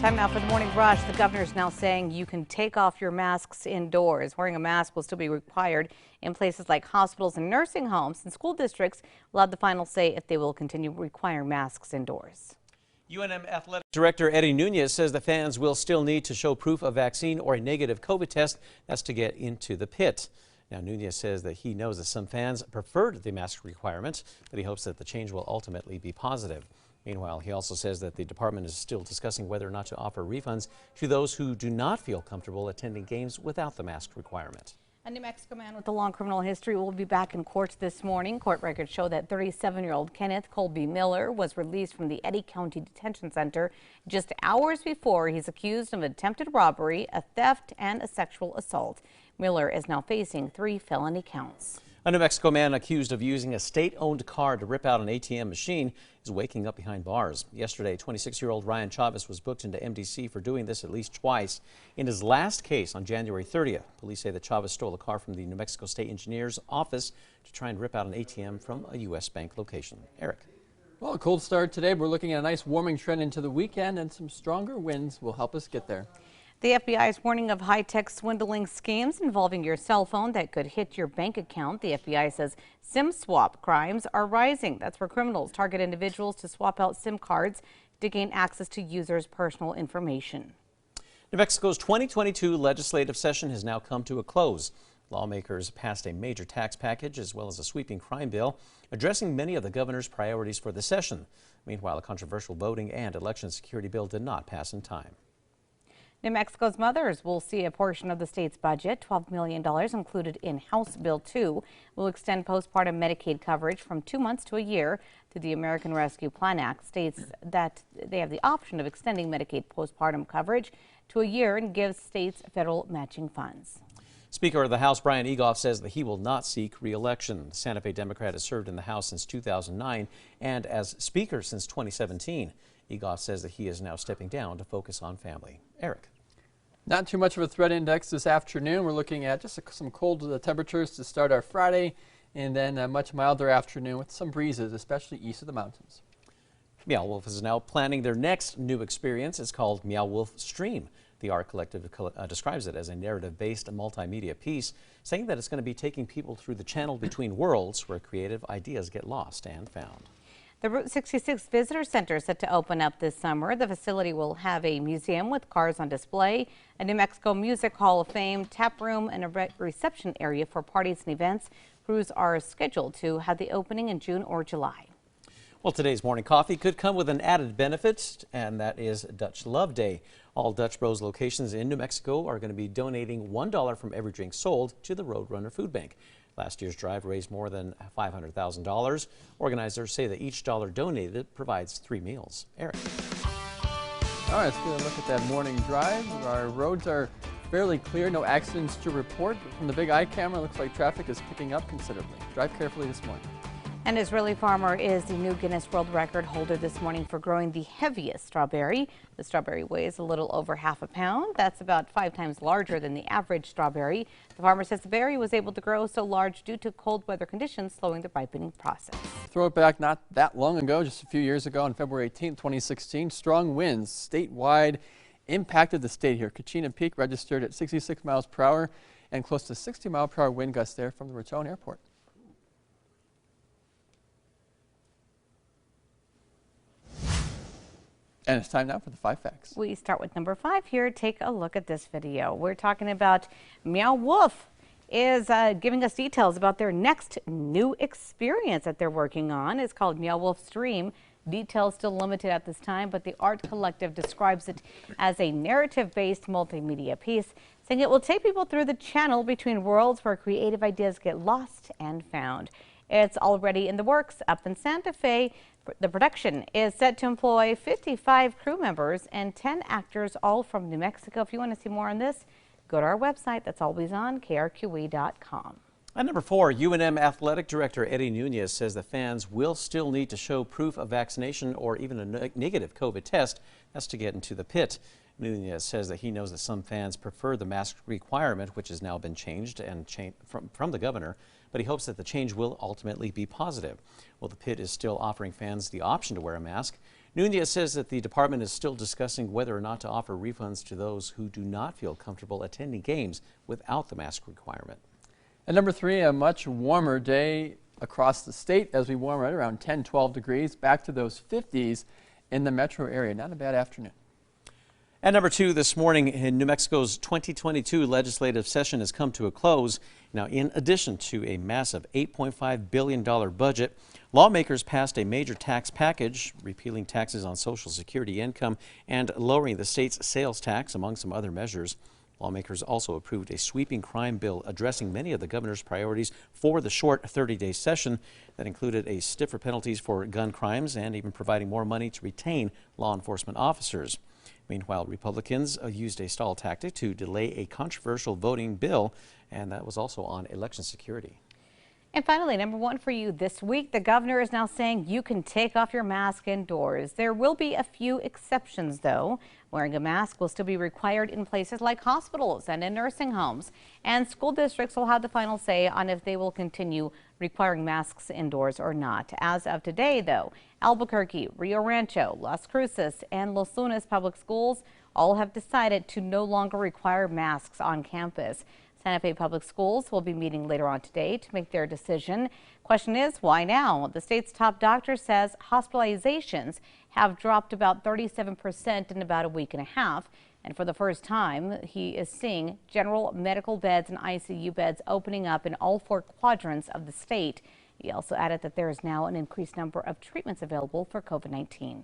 Time now for the morning rush. The governor is now saying you can take off your masks indoors. Wearing a mask will still be required in places like hospitals and nursing homes, and school districts will have the final say if they will continue requiring masks indoors. UNM Athletic Director Eddie Nunez says the fans will still need to show proof of vaccine or a negative COVID test. That's to get into the pit. Now, Nunez says that he knows that some fans preferred the mask requirement, but he hopes that the change will ultimately be positive. Meanwhile, he also says that the department is still discussing whether or not to offer refunds to those who do not feel comfortable attending games without the mask requirement. A New Mexico man with a long criminal history will be back in court this morning. Court records show that 37-year-old Kenneth Colby Miller was released from the Eddy County Detention Center just hours before. He's accused of attempted robbery, a theft, and a sexual assault. Miller is now facing 3 felony counts. A New Mexico man accused of using a state-owned car to rip out an ATM machine is waking up behind bars. Yesterday, 26-year-old Ryan Chavez was booked into MDC for doing this at least twice. In his last case on January 30th, police say that Chavez stole a car from the New Mexico State Engineer's office to try and rip out an ATM from a U.S. bank location. Eric. Well, a cold start today. We're looking at a nice warming trend into the weekend, and some stronger winds will help us get there. The FBI is warning of high-tech swindling schemes involving your cell phone that could hit your bank account. The FBI says SIM swap crimes are rising. That's where criminals target individuals to swap out SIM cards to gain access to users' personal information. New Mexico's 2022 legislative session has now come to a close. Lawmakers passed a major tax package as well as a sweeping crime bill addressing many of the governor's priorities for the session. Meanwhile, a controversial voting and election security bill did not pass in time. New Mexico's mothers will see a portion of the state's budget. $12 million included in House Bill 2 will extend postpartum Medicaid coverage from 2 months to a year. Through the American Rescue Plan Act states that they have the option of extending Medicaid postpartum coverage to a year and gives states federal matching funds. Speaker of the House Brian Egoff says that he will not seek re-election. The Santa Fe Democrat has served in the House since 2009 and as Speaker since 2017. Egoff says that he is now stepping down to focus on family. Eric. Not too much of a threat index this afternoon. We're looking at just some cold temperatures to start our Friday, and then a much milder afternoon with some breezes, especially east of the mountains. Meow Wolf is now planning their next new experience. It's called Meow Wolf Stream. The art collective describes it as a narrative-based multimedia piece, saying that it's going to be taking people through the channel between worlds where creative ideas get lost and found. The Route 66 Visitor Center is set to open up this summer. The facility will have a museum with cars on display, a New Mexico Music Hall of Fame, tap room, and a reception area for parties and events. Crews are scheduled to have the opening in June or July. Well, today's morning coffee could come with an added benefit, and that is Dutch Love Day. All Dutch Bros locations in New Mexico are going to be donating $1 from every drink sold to the Roadrunner Food Bank. Last year's drive raised more than $500,000. Organizers say that each dollar donated provides 3 meals. Eric. All right, let's get a look at that morning drive. Our roads are fairly clear, no accidents to report. From the big eye camera, looks like traffic is picking up considerably. Drive carefully this morning. An Israeli farmer is the new Guinness World Record holder this morning for growing the heaviest strawberry. The strawberry weighs a little over ½ a pound. That's about 5 times larger than the average strawberry. The farmer says the berry was able to grow so large due to cold weather conditions slowing the ripening process. Throw it back not that long ago, just a few years ago on February 18, 2016, strong winds statewide impacted the state here. Kachina Peak registered at 66 miles per hour and close to 60-mile-per-hour wind gusts there from the Raton Airport. And it's time now for the 5 facts. We start with number 5 here. Take a look at this video. We're talking about Meow Wolf is giving us details about their next new experience that they're working on. It's called Meow Wolf Stream. Details still limited at this time, but the art collective describes it as a narrative-based multimedia piece, saying it will take people through the channel between worlds where creative ideas get lost and found. It's already in the works up in Santa Fe. The production is set to employ 55 crew members and 10 actors, all from New Mexico. If you want to see more on this, go to our website. That's always on KRQE.com. At number 4, UNM Athletic Director Eddie Nunez says the fans will still need to show proof of vaccination or even a negative COVID test. That's to get into the pit. Nunez says that he knows that some fans prefer the mask requirement, which has now been changed from the governor, but he hopes that the change will ultimately be positive. Well, the pit is still offering fans the option to wear a mask. Nunez says that the department is still discussing whether or not to offer refunds to those who do not feel comfortable attending games without the mask requirement. And number 3, a much warmer day across the state as we warm right around 10, 12 degrees, back to those 50s in the metro area. Not a bad afternoon. At number 2 this morning, in New Mexico's 2022 legislative session has come to a close. Now, in addition to a massive $8.5 billion budget, lawmakers passed a major tax package, repealing taxes on Social Security income and lowering the state's sales tax, among some other measures. Lawmakers also approved a sweeping crime bill addressing many of the governor's priorities for the short 30-day session that included a stiffer penalties for gun crimes and even providing more money to retain law enforcement officers. Meanwhile, Republicans used a stall tactic to delay a controversial voting bill, and that was also on election security. And finally, number 1 for you this week, the governor is now saying you can take off your mask indoors. There will be a few exceptions, though. Wearing a mask will still be required in places like hospitals and in nursing homes. And school districts will have the final say on if they will continue requiring masks indoors or not. As of today, though, Albuquerque, Rio Rancho, Las Cruces, and Los Lunas public schools all have decided to no longer require masks on campus. Santa Fe Public Schools will be meeting later on today to make their decision. Question is, why now? The state's top doctor says hospitalizations have dropped about 37% in about a week and a half. And for the first time, he is seeing general medical beds and ICU beds opening up in all 4 quadrants of the state. He also added that there is now an increased number of treatments available for COVID-19.